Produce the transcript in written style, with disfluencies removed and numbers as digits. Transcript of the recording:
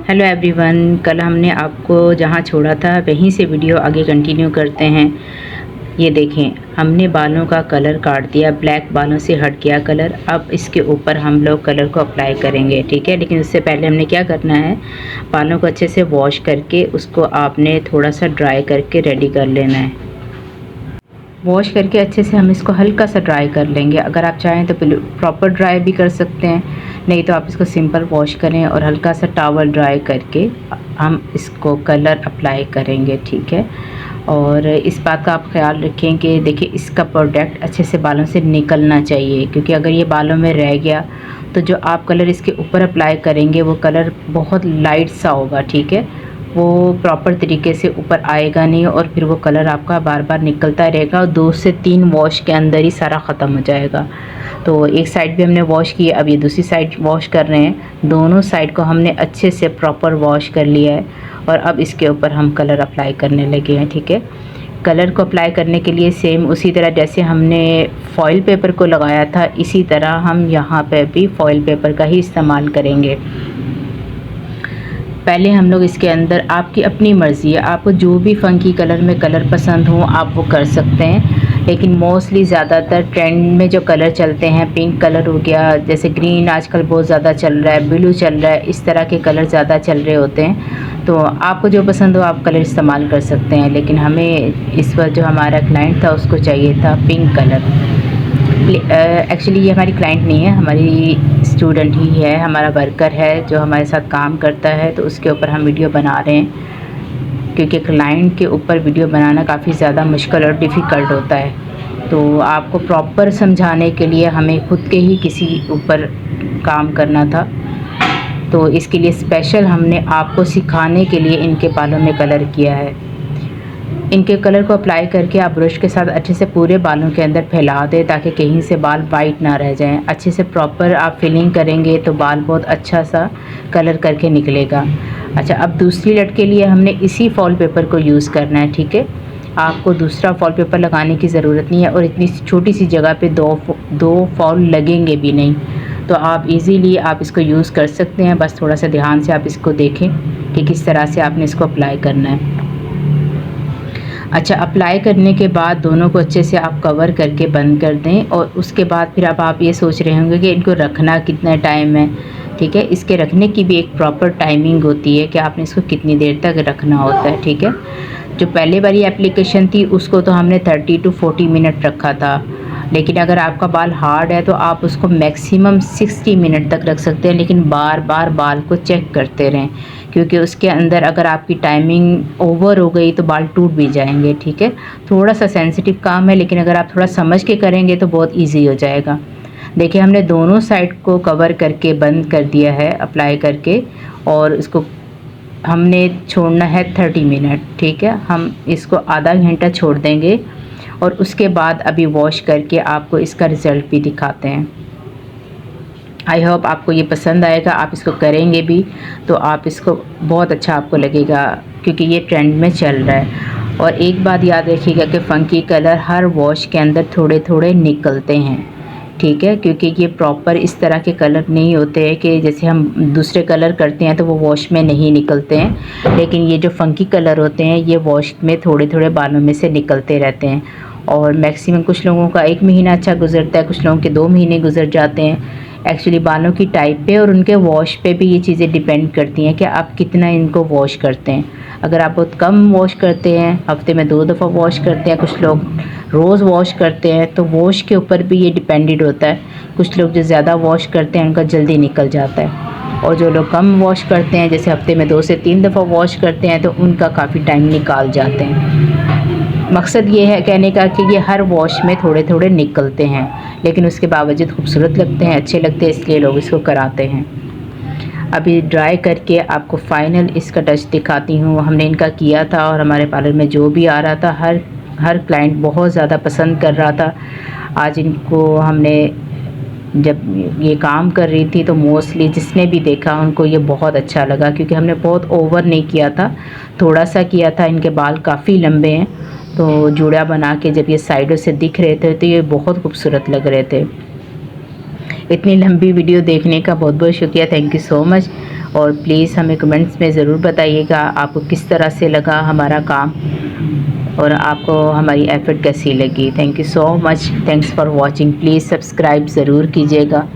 Hello everyone, कल हमने आपको जहां छोड़ा था वहीं से वीडियो आगे कंटिन्यू करते हैं। ये देखें, हमने बालों का कलर काट दिया, ब्लैक बालों से हट गया कलर। अब इसके ऊपर हम लोग कलर को अप्लाई करेंगे, ठीक है। लेकिन उससे पहले हमने क्या करना है, बालों को अच्छे से वॉश करके उसको आपने थोड़ा सा ड्राई करके रेडी कर लेना है। वॉश करके अच्छे से हम इसको हल्का सा ड्राई कर लेंगे। अगर आप चाहें तो प्रॉपर ड्राई भी कर सकते हैं, नहीं तो आप इसको सिंपल वॉश करें और हल्का सा टॉवल ड्राई करके हम इसको कलर अप्लाई करेंगे, ठीक है। और इस बात का आप ख्याल रखें कि देखिए, इसका प्रोडक्ट अच्छे से बालों से निकलना चाहिए, क्योंकि अगर ये बालों में रह गया तो जो आप कलर इसके ऊपर अप्लाई करेंगे वो कलर बहुत लाइट सा होगा, ठीक है। वो प्रॉपर तरीके से ऊपर आएगा नहीं और फिर वो कलर आपका बार बार निकलता रहेगा और 2 से 3 वॉश के अंदर ही सारा ख़त्म हो जाएगा। तो एक साइड भी हमने वॉश की, अब ये दूसरी साइड वॉश कर रहे हैं। दोनों साइड को हमने अच्छे से प्रॉपर वॉश कर लिया है और अब इसके ऊपर हम कलर अप्लाई करने लगे हैं, ठीक है। कलर को अप्लाई करने के लिए सेम उसी तरह जैसे हमने फॉइल पेपर को लगाया था, इसी तरह हम यहाँ पे भी फॉइल पेपर का ही इस्तेमाल करेंगे। पहले हम लोग इसके अंदर, आपकी अपनी मर्ज़ी है, आपको जो भी फ़ंकी कलर में कलर पसंद हो आप वो कर सकते हैं। लेकिन मोस्टली ज़्यादातर ट्रेंड में जो कलर चलते हैं, पिंक कलर हो गया, जैसे ग्रीन आजकल बहुत ज़्यादा चल रहा है, ब्लू चल रहा है, इस तरह के कलर ज़्यादा चल रहे होते हैं। तो आपको जो पसंद हो आप कलर इस्तेमाल कर सकते हैं। लेकिन हमें इस वक्त जो हमारा क्लाइंट था उसको चाहिए था पिंक कलर। एक्चुअली ये हमारी क्लाइंट नहीं है, हमारी स्टूडेंट ही है, हमारा वर्कर है जो हमारे साथ काम करता है। तो उसके ऊपर हम वीडियो बना रहे हैं, क्योंकि क्लाइंट के ऊपर वीडियो बनाना काफ़ी ज़्यादा मुश्किल और डिफ़िकल्ट होता है। तो आपको प्रॉपर समझाने के लिए हमें खुद के ही किसी ऊपर काम करना था, तो इसके लिए स्पेशल हमने आपको सिखाने के लिए इनके बालों में कलर किया है। इनके कलर को अप्लाई करके आप ब्रश के साथ अच्छे से पूरे बालों के अंदर फैला दें, ताकि कहीं से बाल वाइट ना रह जाएं। अच्छे से प्रॉपर आप फिलिंग करेंगे तो बाल बहुत अच्छा सा कलर करके निकलेगा। अच्छा, अब दूसरी लट के लिए हमने इसी फॉल पेपर को यूज़ करना है, ठीक है। आपको दूसरा फॉल पेपर लगाने की ज़रूरत नहीं है और इतनी छोटी सी जगह पे दो फॉल लगेंगे भी नहीं, तो आप इजीली आप इसको यूज़ कर सकते हैं। बस थोड़ा सा ध्यान से आप इसको देखें कि किस तरह से आपने इसको अप्लाई करना है। अच्छा, अप्लाई करने के बाद दोनों को अच्छे से आप कवर करके बंद कर दें और उसके बाद फिर अब आप ये सोच रहे होंगे कि इनको रखना कितना टाइम है, ठीक है। इसके रखने की भी एक प्रॉपर टाइमिंग होती है कि आपने इसको कितनी देर तक रखना होता है, ठीक है। जो पहले वाली एप्लीकेशन थी उसको तो हमने 30 to 40 मिनट रखा था, लेकिन अगर आपका बाल हार्ड है तो आप उसको मैक्सिमम 60 मिनट तक रख सकते हैं। लेकिन बार बार बाल को चेक करते रहें, क्योंकि उसके अंदर अगर आपकी टाइमिंग ओवर हो गई तो बाल टूट भी जाएंगे, ठीक है। थोड़ा सा सेंसिटिव काम है, लेकिन अगर आप थोड़ा समझ के करेंगे तो बहुत ईजी हो जाएगा। देखिए, हमने दोनों साइड को कवर करके बंद कर दिया है अप्लाई करके, और इसको हमने छोड़ना है 30 मिनट, ठीक है। हम इसको आधा घंटा छोड़ देंगे और उसके बाद अभी वॉश करके आपको इसका रिज़ल्ट भी दिखाते हैं। आई होप आपको ये पसंद आएगा, आप इसको करेंगे भी तो आप इसको बहुत अच्छा आपको लगेगा, क्योंकि ये ट्रेंड में चल रहा है। और एक बात याद रखिएगा कि फ़ंकी कलर हर वॉश के अंदर थोड़े थोड़े निकलते हैं, ठीक है, क्योंकि ये प्रॉपर इस तरह के कलर नहीं होते हैं कि जैसे हम दूसरे कलर करते हैं तो वो वॉश में नहीं निकलते हैं। लेकिन ये जो फ़ंकी कलर होते हैं ये वॉश में थोड़े थोड़े बालों में से निकलते रहते हैं। और मैक्सिमम कुछ लोगों का 1 महीना अच्छा गुजरता है, कुछ लोगों के 2 महीने गुजर जाते हैं। एक्चुअली बालों की टाइप पे और उनके वॉश पे भी ये चीज़ें डिपेंड करती हैं कि आप कितना इनको वॉश करते हैं। अगर आप बहुत कम वॉश करते हैं, हफ्ते में 2 दफ़ा वॉश करते हैं, कुछ लोग रोज़ वॉश करते हैं, तो वॉश के ऊपर भी ये डिपेंडेड होता है। कुछ लोग जो ज़्यादा वॉश करते हैं उनका जल्दी निकल जाता है, और जो लोग कम वॉश करते हैं, जैसे हफ्ते में 2 से 3 दफ़ा वॉश करते हैं, तो उनका काफ़ी टाइम निकाल जाते हैं। मकसद ये है कहने का कि ये हर वॉश में थोड़े थोड़े निकलते हैं, लेकिन उसके बावजूद खूबसूरत लगते हैं, अच्छे लगते हैं, इसलिए लोग इसको कराते हैं। अभी ड्राई करके आपको फ़ाइनल इसका टच दिखाती हूँ। हमने इनका किया था और हमारे पार्लर में जो भी आ रहा था हर क्लाइंट बहुत ज़्यादा पसंद कर रहा था। आज इनको हमने जब ये काम कर रही थी तो मोस्टली जिसने भी देखा उनको ये बहुत अच्छा लगा, क्योंकि हमने बहुत ओवर नहीं किया था, थोड़ा सा किया था। इनके बाल काफ़ी लंबे हैं, तो जूड़ा बना के जब ये साइडों से दिख रहे थे तो ये बहुत खूबसूरत लग रहे थे। इतनी लंबी वीडियो देखने का बहुत बहुत शुक्रिया, थैंक यू सो मच। और प्लीज़ हमें कमेंट्स में ज़रूर बताइएगा आपको किस तरह से लगा हमारा काम और आपको हमारी एफ़र्ट कैसी लगी। Thank you so much, thanks for watching. Please subscribe ज़रूर कीजिएगा।